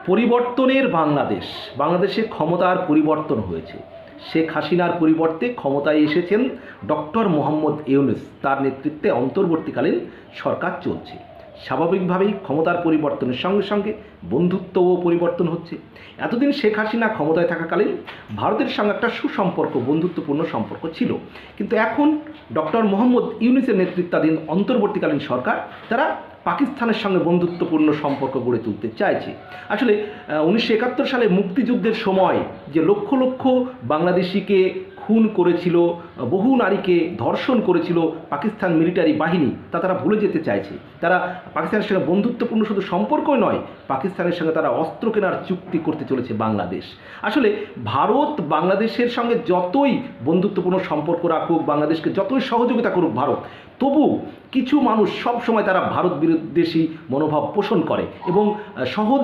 পরিবর্তনের বাংলাদেশ, বাংলাদেশে ক্ষমতার পরিবর্তন হয়েছে। শেখ হাসিনার পরিবর্তে ক্ষমতায় এসেছেন ডক্টর মোহাম্মদ ইউনূস, তার নেতৃত্বে অন্তর্বর্তীকালীন সরকার চলছে। স্বাভাবিকভাবেই ক্ষমতার পরিবর্তনের সঙ্গে সঙ্গে বন্ধুত্বও পরিবর্তন হচ্ছে। এতদিন শেখ হাসিনা ক্ষমতায় থাকাকালীন ভারতের সঙ্গে একটা সুসম্পর্ক, বন্ধুত্বপূর্ণ সম্পর্ক ছিল, কিন্তু এখন ডক্টর মোহাম্মদ ইউনূসের নেতৃত্বাধীন অন্তর্বর্তীকালীন সরকার তারা পাকিস্তানের সঙ্গে বন্ধুত্বপূর্ণ সম্পর্ক গড়ে তুলতে চাইছে। আসলে 1971 সালে মুক্তিযুদ্ধের সময় যে লক্ষ লক্ষ বাংলাদেশিকে খুন করেছিল, বহু নারীকে ধর্ষণ করেছিল পাকিস্তান মিলিটারি বাহিনী, তা তারা ভুলে যেতে চাইছে। তারা পাকিস্তানের সঙ্গে বন্ধুত্বপূর্ণ শুধু সম্পর্কই নয়, পাকিস্তানের সঙ্গে তারা অস্ত্র কেনার চুক্তি করতে চলেছে বাংলাদেশ। আসলে ভারত বাংলাদেশের সঙ্গে যতই বন্ধুত্বপূর্ণ সম্পর্ক রাখুক, বাংলাদেশকে যতই সহযোগিতা করুক ভারত, তবু কিছু মানুষ সব সময় তারা ভারত বিদ্বেষী মনোভাব পোষণ করে এবং সহজ